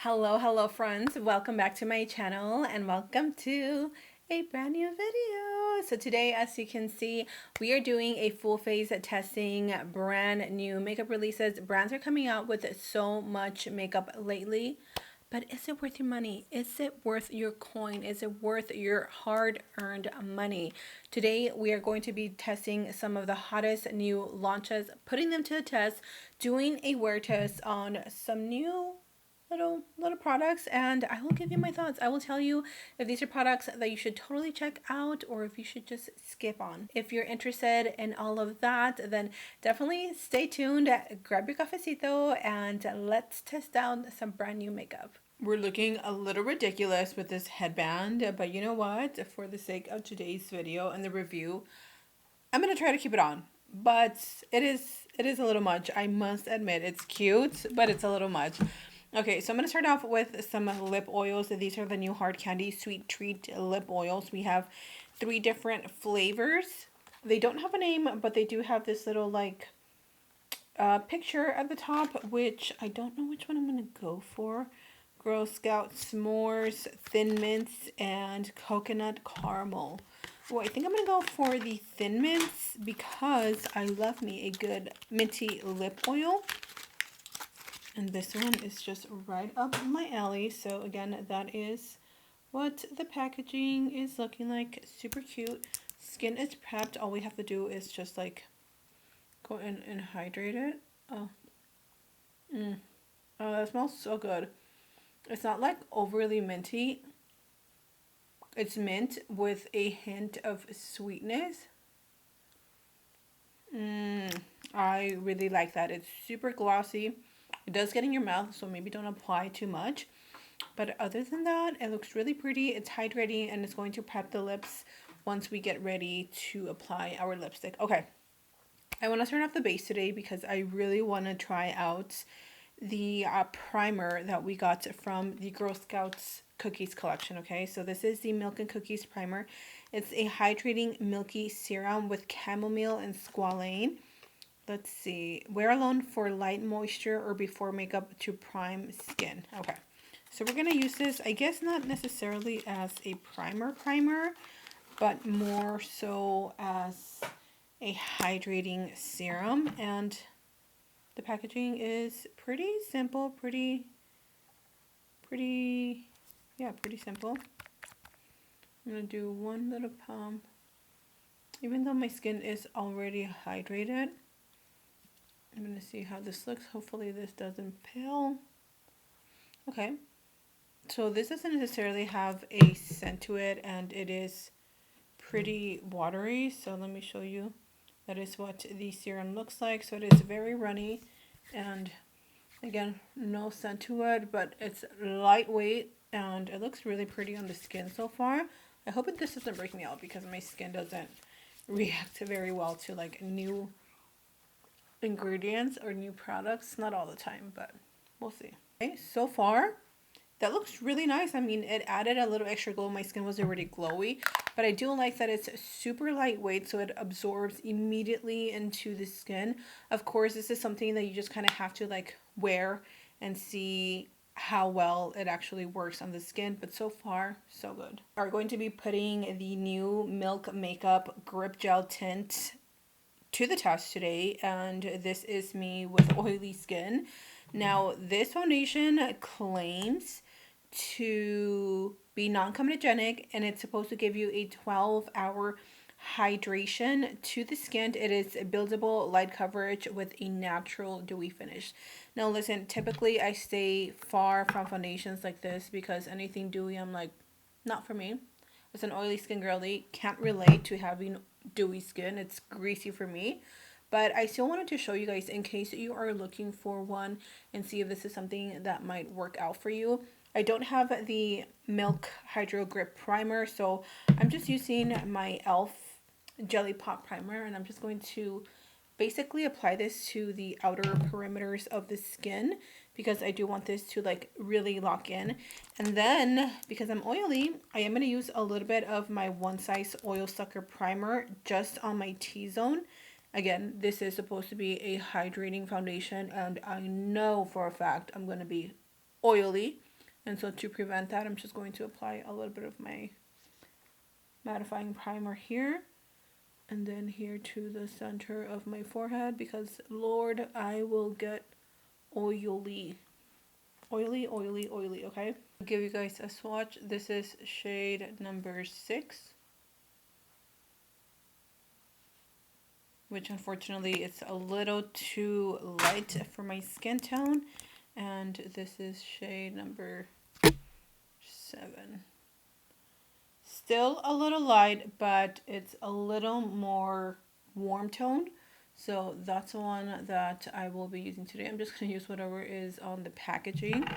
Hello friends, welcome back to my channel and welcome to a brand new video. So today, as you can see, we are doing a full face testing brand new makeup releases. Brands are coming out with so much makeup lately, but is it worth your money? Is it worth your coin? Is it worth your hard-earned money? Today we are going to be testing some of the hottest new launches, putting them to the test, doing a wear test on some new little products, and I will give you my thoughts. I will tell you if these are products that you should totally check out or if you should just skip on. If you're interested in all of that, then definitely stay tuned, grab your cafecito, and let's test out some brand new makeup. We're looking a little ridiculous with this headband, but you know what? For the sake of today's video and the review, I'm gonna try to keep it on. But it is a little much. I must admit, it's cute, but it's a little much. Okay, so I'm going to start off with some lip oils. These are the new Hard Candy Sweet Treat lip oils. We have 3 different flavors. They don't have a name, but they do have this little like picture at the top, which I don't know which one I'm going to go for. Girl Scout S'mores, Thin Mints, and Coconut Caramel. Well, I think I'm going to go for the Thin Mints because I love me a good minty lip oil. And this one is just right up my alley. So again, that is what the packaging is looking like. Super cute. Skin is prepped. All we have to do is just like go in and hydrate it. Oh. Oh, that smells so good. It's not like overly minty. It's mint with a hint of sweetness. I really like that. It's super glossy. It does get in your mouth, so maybe don't apply too much. But other than that, it looks really pretty. It's hydrating and it's going to prep the lips once we get ready to apply our lipstick. Okay, I want to turn off the base today because I really want to try out the primer that we got from the Girl Scouts Cookies collection. Okay, so this is the Milk and Cookies primer. It's a hydrating milky serum with chamomile and squalane. Let's see. Wear alone for light moisture or before makeup to prime skin. Okay. So we're going to use this, I guess not necessarily as a primer, but more so as a hydrating serum. And the packaging is pretty simple, pretty simple. I'm going to do one little pump. Even though my skin is already hydrated, I'm going to see how this looks. Hopefully this doesn't pale. Okay. So this doesn't necessarily have a scent to it, and it is pretty watery. So let me show you. That is what the serum looks like. So it is very runny, and again, no scent to it, but it's lightweight, and it looks really pretty on the skin so far. I hope this doesn't break me out because my skin doesn't react very well to like new ingredients or new products. Not all the time, but we'll see. Okay, so far that looks really nice. I mean, it added a little extra glow. My skin was already glowy, but I do like that it's super lightweight, so it absorbs immediately into the skin. Of course, this is something that you just kind of have to like wear and see how well it actually works on the skin, but so far so good. Are going to be putting the new Milk Makeup Grip Gel Tint to the test today, and this is me with oily skin. Now, this foundation claims to be non-comedogenic, and it's supposed to give you a 12-hour hydration to the skin. It is a buildable light coverage with a natural dewy finish. Now, listen, typically I stay far from foundations like this because anything dewy, I'm like, not for me. As an oily skin girly, can't relate to having dewy skin. It's greasy for me. But I still wanted to show you guys in case you are looking for one and see if this is something that might work out for you. I don't have the Milk Hydro Grip Primer, so I'm just using my e.l.f. Jelly Pop Primer, and I'm just going to basically apply this to the outer perimeters of the skin because I do want this to like really lock in. And then because I'm oily, I am going to use a little bit of my One Size Oil Sucker Primer just on my T-zone. Again, this is supposed to be a hydrating foundation, and I know for a fact I'm going to be oily. And so to prevent that, I'm just going to apply a little bit of my mattifying primer here. And then here to the center of my forehead, because Lord, I will get oily. Oily, oily, oily, okay? I'll give you guys a swatch. This is shade number 6. Which unfortunately it's a little too light for my skin tone. And this is shade number 7. Still a little light, but it's a little more warm toned. So that's the one that I will be using today. I'm just going to use whatever is on the packaging.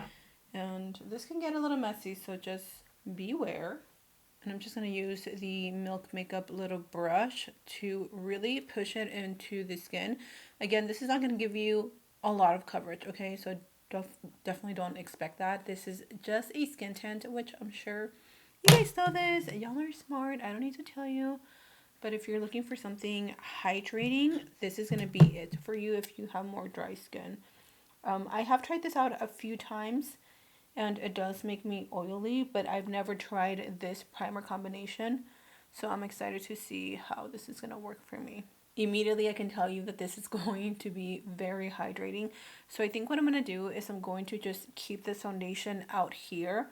And this can get a little messy, so just beware. And I'm just going to use the Milk Makeup little brush to really push it into the skin. Again, this is not going to give you a lot of coverage, okay? So definitely don't expect that. This is just a skin tint, which I'm sure you guys know this. Y'all are smart. I don't need to tell you. But if you're looking for something hydrating, this is going to be it for you if you have more dry skin. I have tried this out a few times, and it does make me oily, but I've never tried this primer combination. So I'm excited to see how this is going to work for me. Immediately I can tell you that this is going to be very hydrating. So I think what I'm going to do is I'm going to just keep this foundation out here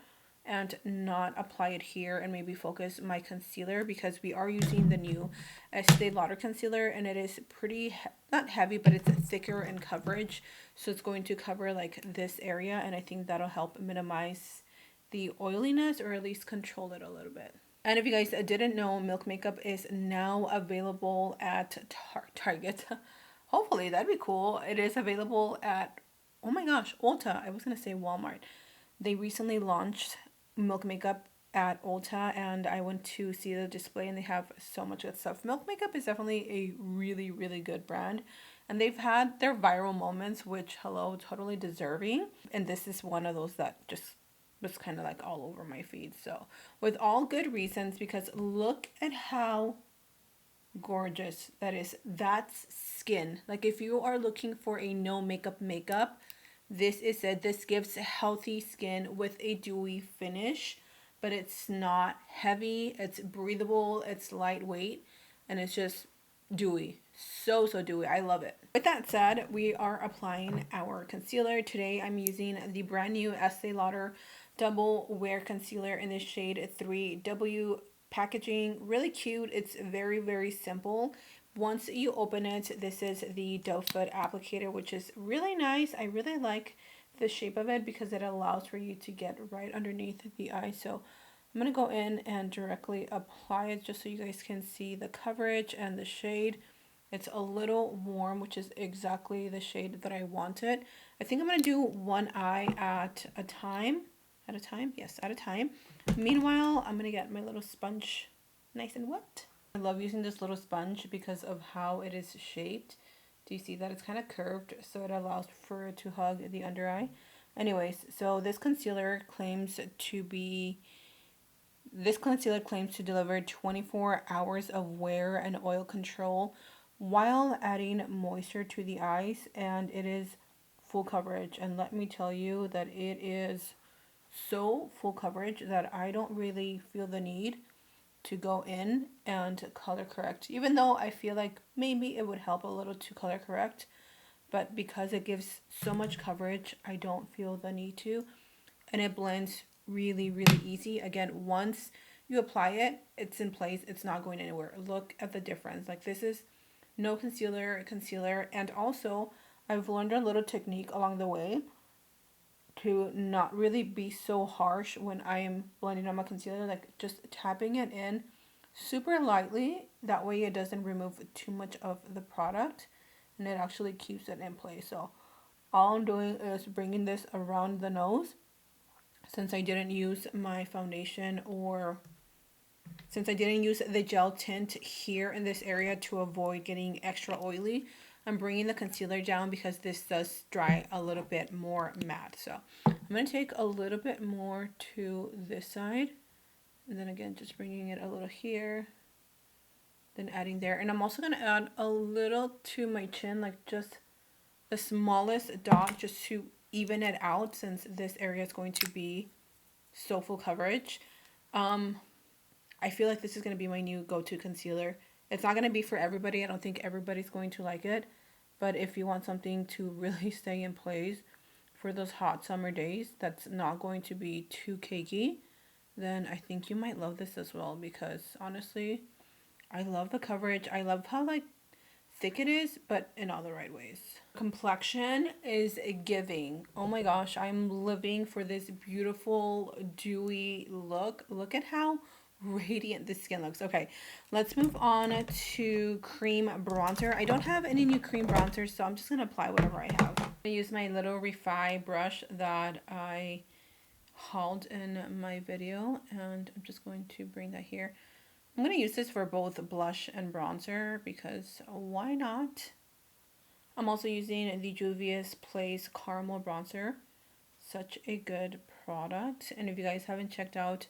and not apply it here, and maybe focus my concealer, because we are using the new Estee Lauder concealer, and it is pretty, not heavy, but it's thicker in coverage. So it's going to cover like this area, and I think that'll help minimize the oiliness, or at least control it a little bit. And if you guys didn't know, Milk Makeup is now available at Target. Hopefully, that'd be cool. It is available at, oh my gosh, Ulta. I was going to say Walmart. They recently launched Milk Makeup at Ulta, and I went to see the display, and they have so much good stuff. Milk Makeup is definitely a really, really good brand, and they've had their viral moments, which, hello, totally deserving. And this is one of those that just was kind of like all over my feed. So with all good reasons, because look at how gorgeous that is. That's skin. Like if you are looking for a no makeup, this is it. This gives healthy skin with a dewy finish, but it's not heavy. It's breathable. It's lightweight, and it's just dewy. So dewy. I love it. With that said, we are applying our concealer. Today I'm using the brand new Estee Lauder Double Wear Concealer in the shade 3W. Packaging, really cute. It's very, very simple. Once you open it, this is the doe foot applicator, which is really nice. I really like the shape of it because it allows for you to get right underneath the eye. So I'm going to go in and directly apply it just so you guys can see the coverage and the shade. It's a little warm, which is exactly the shade that I wanted. I think I'm going to do one eye at a time. At a time? Yes, at a time. Meanwhile, I'm going to get my little sponge nice and wet. I love using this little sponge because of how it is shaped. Do you see that? It's kind of curved, so it allows for it to hug the under eye. Anyways, so this concealer claims to deliver 24 hours of wear and oil control while adding moisture to the eyes, and it is full coverage. And let me tell you that it is so full coverage that I don't really feel the need to go in and color correct, even though I feel like maybe it would help a little to color correct, but because it gives so much coverage, I don't feel the need to, and it blends really, really easy. Again, once you apply it, it's in place. It's not going anywhere. Look at the difference. Like, this is no concealer, and also I've learned a little technique along the way to not really be so harsh when I am blending on my concealer, like just tapping it in super lightly. That way it doesn't remove too much of the product, and it actually keeps it in place. So all I'm doing is bringing this around the nose. Since I didn't use my foundation, or since I didn't use the gel tint here in this area to avoid getting extra oily, I'm bringing the concealer down because this does dry a little bit more matte. So I'm going to take a little bit more to this side, and then again just bringing it a little here, then adding there. And I'm also going to add a little to my chin, like just the smallest dot, just to even it out, since this area is going to be so full coverage. I feel like this is going to be my new go-to concealer. It's not going to be for everybody. I don't think everybody's going to like it. But if you want something to really stay in place for those hot summer days that's not going to be too cakey, then I think you might love this as well, because honestly, I love the coverage. I love how like thick it is, but in all the right ways. Complexion is giving. Oh my gosh, I'm living for this beautiful dewy look. Look at how radiant this skin looks. Okay, let's move on to cream bronzer. I don't have any new cream bronzers, so I'm just gonna apply whatever I have. I'm gonna use my little Refi brush that I hauled in my video, and I'm just going to bring that here. I'm going to use this for both blush and bronzer because why not? I'm also using the Juvia's Place Caramel Bronzer. Such a good product. And if you guys haven't checked out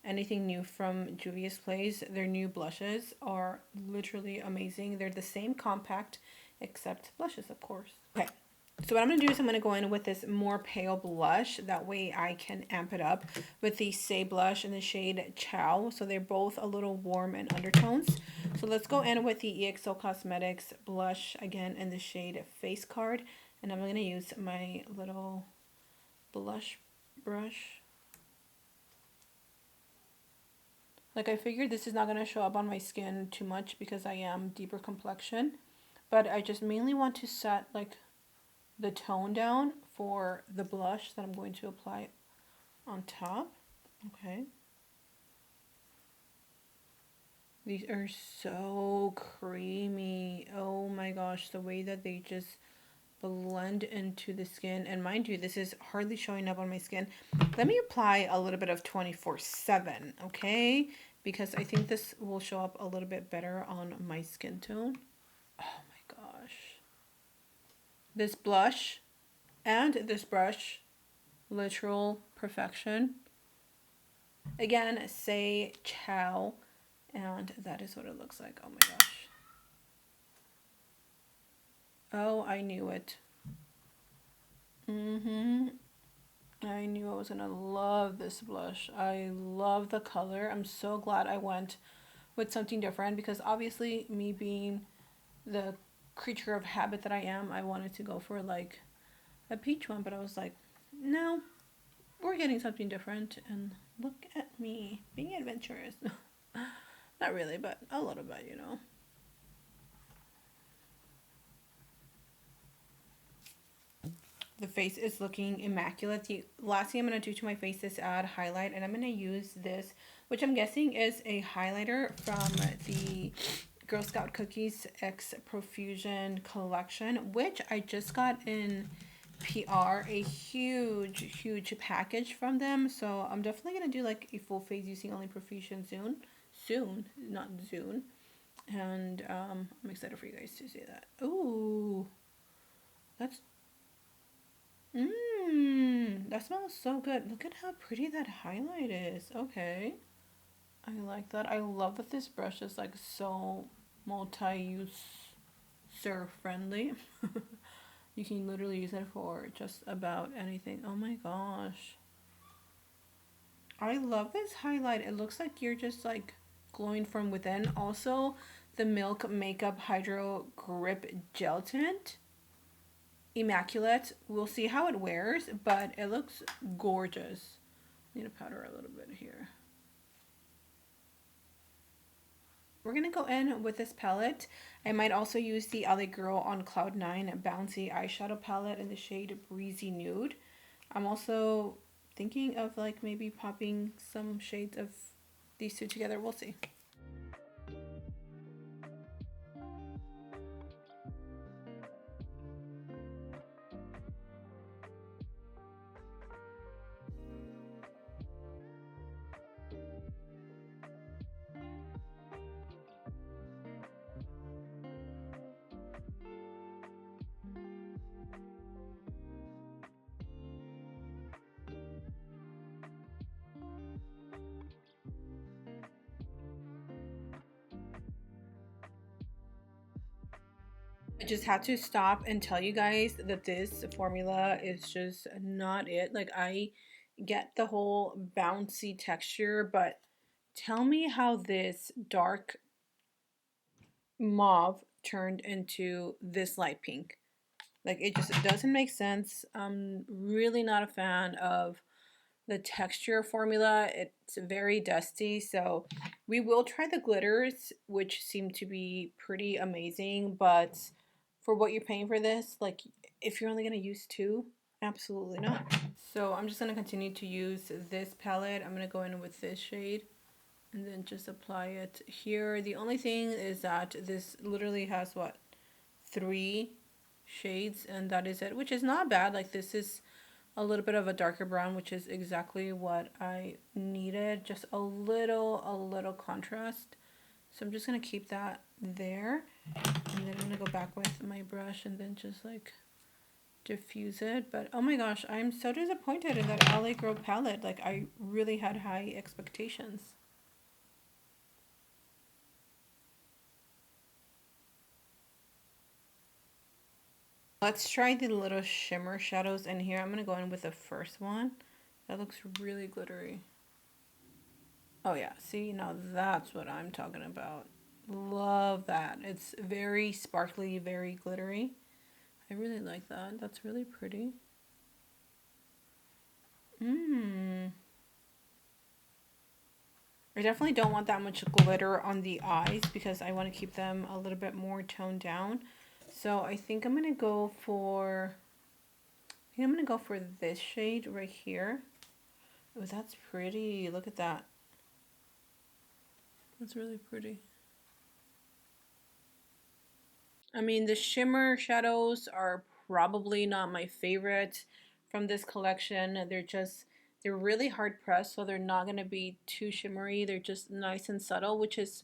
anything new from Juvia's Place, their new blushes are literally amazing. They're the same compact except blushes, of course. Okay. So what I'm going to do is I'm going to go in with this more pale blush. That way I can amp it up with the Say blush in the shade Chow. So they're both a little warm and undertones. So let's go in with the EXO Cosmetics blush again in the shade Face Card. And I'm going to use my little blush brush. Like I figured this is not going to show up on my skin too much because I am deeper complexion. But I just mainly want to set like the tone down for the blush that I'm going to apply on top. Okay. These are so creamy. Oh my gosh, the way that they just blend into the skin. And mind you, this is hardly showing up on my skin. Let me apply a little bit of 24/7, okay? Because I think this will show up a little bit better on my skin tone. Oh my gosh. This blush and this brush, literal perfection. Again, Say Chow, and that is what it looks like. Oh my gosh. Oh, I knew it. I knew I was gonna love this blush. I love the color. I'm so glad I went with something different because obviously me being the creature of habit that I am, I wanted to go for like a peach one, but I was like, no, we're getting something different, and look at me being adventurous. Not really, but a little bit, you know. The face is looking immaculate. The last thing I'm going to do to my face is add highlight, and I'm going to use this, which I'm guessing is a highlighter from the Girl Scout Cookies X Profusion collection, which I just got in PR, a huge package from them. So I'm definitely going to do like a full face using only Profusion soon, not Zune. And I'm excited for you guys to see that. Ooh, that's that smells so good. Look at how pretty that highlight is. Okay. I like that. I love that this brush is like so multi-user friendly. You can literally use it for just about anything. Oh my gosh. I love this highlight. It looks like you're just like glowing from within. Also, the Milk Makeup Hydro Grip Gel Tint. Immaculate. We'll see how it wears, but it looks gorgeous. Need to powder a little bit here. We're going to go in with this palette. I might also use the LA Girl on Cloud 9 Bouncy Eyeshadow Palette in the shade Breezy Nude. I'm also thinking of like maybe popping some shades of these two together. We'll see. I just had to stop and tell you guys that this formula is just not it. Like I get the whole bouncy texture, but tell me how this dark mauve turned into this light pink. Like, it just doesn't make sense. I'm really not a fan of the texture formula. It's very dusty, so we will try the glitters, which seem to be pretty amazing, but for what you're paying for this, like, if you're only going to use two, absolutely not. So I'm just going to continue to use this palette. I'm going to go in with this shade and then just apply it here. The only thing is that this literally has what, 3 shades, and that is it, which is not bad. Like, this is a little bit of a darker brown, which is exactly what I needed. Just a little contrast. So I'm just gonna keep that there, and then I'm gonna go back with my brush and then just like diffuse it. But oh my gosh, I'm so disappointed in that LA Girl palette. Like, I really had high expectations. Let's try the little shimmer shadows in here. I'm gonna go in with the first one. That looks really glittery. Oh yeah, see, now that's what I'm talking about. Love that. It's very sparkly, very glittery. I really like that. That's really pretty. Mmm. I definitely don't want that much glitter on the eyes because I want to keep them a little bit more toned down. So I think I'm gonna go for this shade right here. Oh, that's pretty. Look at that. That's really pretty. I mean, the shimmer shadows are probably not my favorite from this collection. They're really hard pressed, so they're not going to be too shimmery. They're just nice and subtle, which is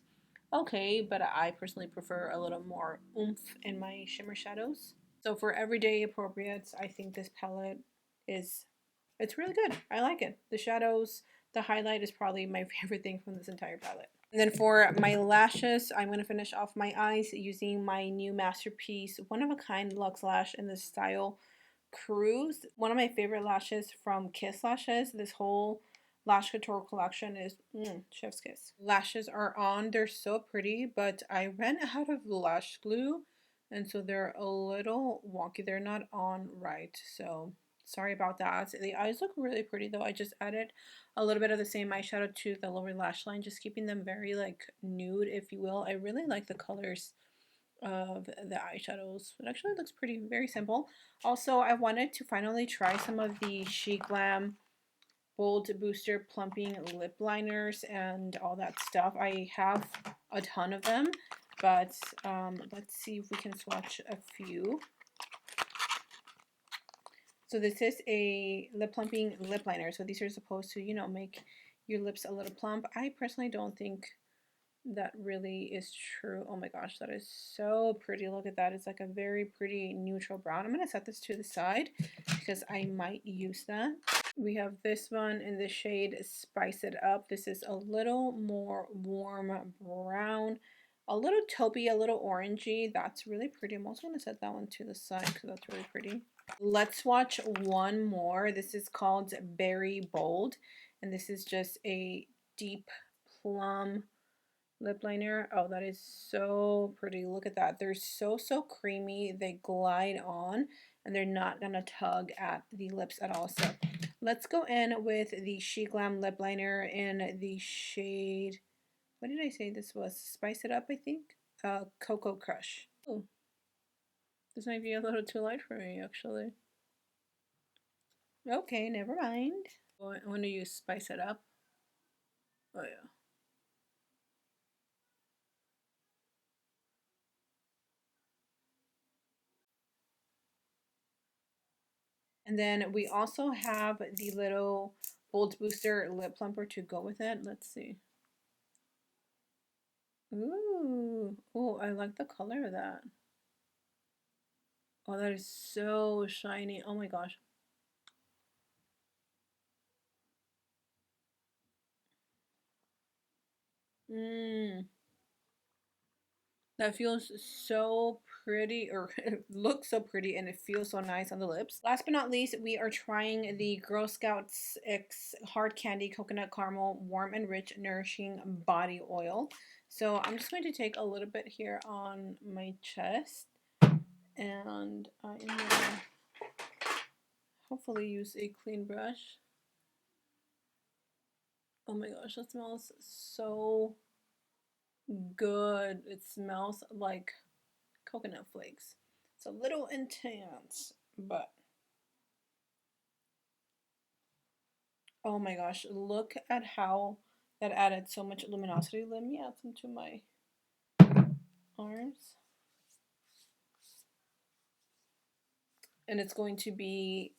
okay, but I personally prefer a little more oomph in my shimmer shadows. So for everyday appropriates, I think this palette is, it's really good. I like it. The shadows, the highlight is probably my favorite thing from this entire palette. And then for my lashes, I'm going to finish off my eyes using my new Masterpiece One of a Kind Luxe Lash in the style Cruise. One of my favorite lashes from Kiss Lashes. This whole Lash Couture collection is chef's kiss. Lashes are on. They're so pretty, but I ran out of lash glue, and so they're a little wonky. They're not on right, so sorry about that. The eyes look really pretty though. I just added a little bit of the same eyeshadow to the lower lash line, just keeping them very like nude, if you will. I really like the colors of the eyeshadows. It actually looks pretty, very simple. Also, I wanted to finally try some of the She Glam Bold Booster Plumping Lip Liners and all that stuff. I have a ton of them, but let's see if we can swatch a few. So this is a lip plumping lip liner. So these are supposed to, you know, make your lips a little plump. I personally don't think that really is true. Oh my gosh, that is so pretty. Look at that. It's like a very pretty neutral brown. I'm going to set this to the side because I might use that. We have this one in the shade Spice It Up. This is a little more warm brown, a little taupey, a little orangey. That's really pretty. I'm also going to set that one to the side because that's really pretty. Let's watch one more. This is called Berry Bold, and this is just a deep plum lip liner. Oh, that is so pretty. Look at that. They're so creamy. They glide on, and they're not gonna tug at the lips at all. So let's go in with the She Glam lip liner in the shade, what did I say this was? Spice It Up, I think. Cocoa Crush. Oh, this might be a little too light for me, actually. Okay, never mind. Oh, I want to use Spice It Up. Oh yeah. And then we also have the little Bold Booster Lip Plumper to go with it. Let's see. Ooh. Oh, I like the color of that. Oh, that is so shiny. Oh my gosh. Mmm. That feels so pretty, or it looks so pretty, and it feels so nice on the lips. Last but not least, we are trying the Girl Scouts X Hard Candy Coconut Caramel Warm and Rich Nourishing Body Oil. So I'm just going to take a little bit here on my chest, and I'm going to hopefully use a clean brush. Oh my gosh, that smells so good. It smells like coconut flakes. It's a little intense, but oh my gosh, look at how that added so much luminosity. Let me add some to my arms. And it's going to be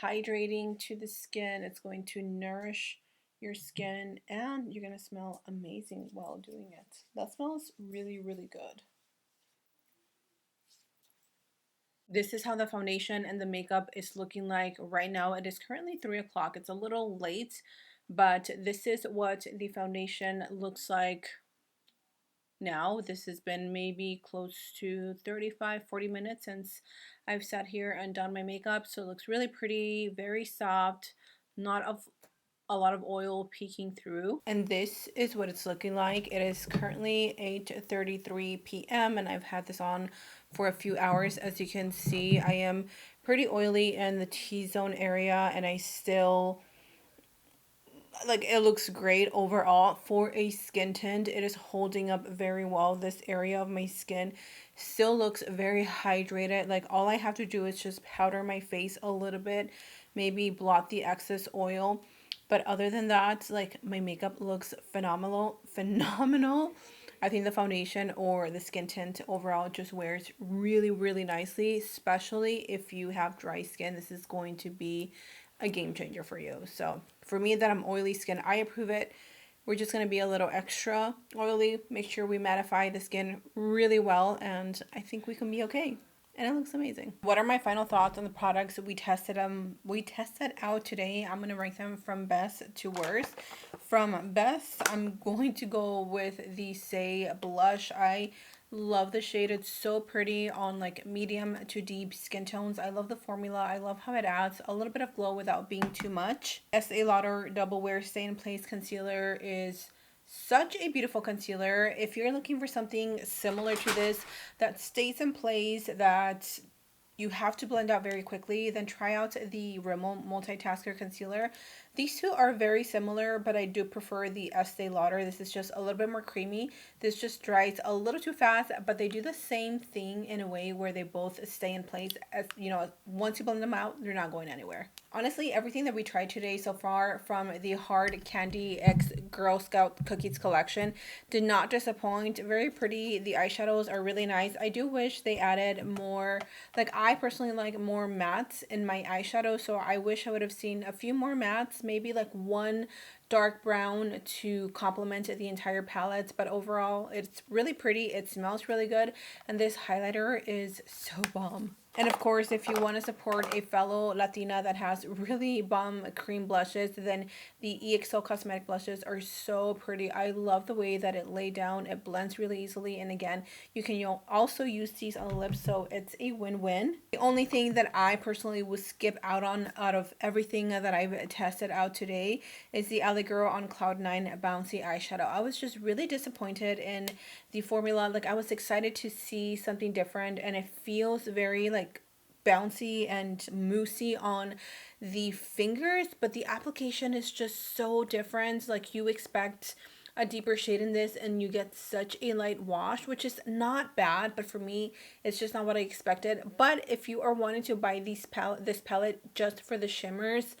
hydrating to the skin. It's going to nourish your skin, and you're going to smell amazing while doing it. That smells really, really good. This is how the foundation and the makeup is looking like right now. It is currently 3 o'clock. It's a little late, but this is what the foundation looks like now. This has been maybe close to 35-40 minutes since I've sat here and done my makeup, so it looks really pretty, very soft, not of a lot of oil peeking through. And this is what it's looking like. It is currently 8:33 p.m. and I've had this on for a few hours. As you can see, I am pretty oily in the T-zone area, and I still, like, it looks great overall for a skin tint. It is holding up very well. This area of my skin still looks very hydrated. Like, all I have to do is just powder my face a little bit, maybe blot the excess oil, but other than that, like, my makeup looks phenomenal. I think the foundation or the skin tint overall just wears really, really nicely, especially if you have dry skin. This is going to be a game changer for you. So for me that I'm oily skin, I approve it. We're just going to be a little extra oily. Make sure we mattify the skin really well, and I think we can be okay. And it looks amazing. What are my final thoughts on the products we tested? We tested out today. I'm gonna rank them from best to worst. From best, I'm going to go with the Say blush. I love the shade. It's so pretty on like medium to deep skin tones. I love the formula. I love how it adds a little bit of glow without being too much. Estee Lauder Double Wear Stay in Place Concealer is such a beautiful concealer. If you're looking for something similar to this that stays in place, that you have to blend out very quickly, then try out the Rimmel Multitasker Concealer. These two are very similar, but I do prefer the Estee Lauder. This is just a little bit more creamy. This just dries a little too fast, but they do the same thing in a way where they both stay in place. As you know, once you blend them out, they're not going anywhere. Honestly, everything that we tried today so far from the Hard Candy X Girl Scout Cookies collection did not disappoint. Very pretty. The eyeshadows are really nice. I do wish they added more, like, I personally like more mattes in my eyeshadow, so I wish I would have seen a few more mattes, maybe like one dark brown to complement the entire palette. But overall, it's really pretty. It smells really good, and this highlighter is so bomb. And of course, if you want to support a fellow Latina that has really bomb cream blushes, then the EXO cosmetic blushes are so pretty. I love the way that it laid down. It blends really easily. And again, you can also use these on the lips, so it's a win-win. The only thing that I personally would skip out of everything that I've tested out today is the LA Girl on Cloud 9 Bouncy Eyeshadow. I was just really disappointed in the formula. Like, I was excited to see something different, and it feels very like bouncy and moussey on the fingers, but the application is just so different. Like, you expect a deeper shade in this and you get such a light wash, which is not bad, but for me it's just not what I expected. But if you are wanting to buy this palette just for the shimmers,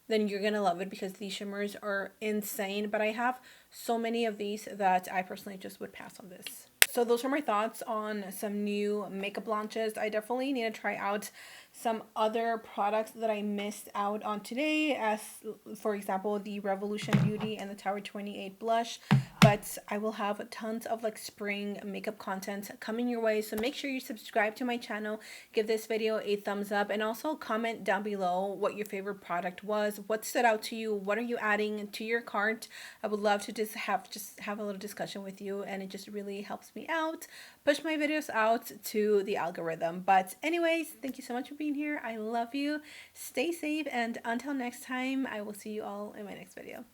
then you're gonna love it, because these shimmers are insane. But I have so many of these that I personally just would pass on this. So those are my thoughts on some new makeup launches. I definitely need to try out some other products that I missed out on today, as for example the Revolution Beauty and the Tower 28 blush. but I will have tons of like spring makeup content coming your way. So make sure you subscribe to my channel, give this video a thumbs up, and also comment down below what your favorite product was, what stood out to you, what are you adding to your cart. I would love to just have a little discussion with you, and it just really helps me out, push my videos out to the algorithm. But anyways, thank you so much for being here. I love you. Stay safe, and until next time, I will see you all in my next video.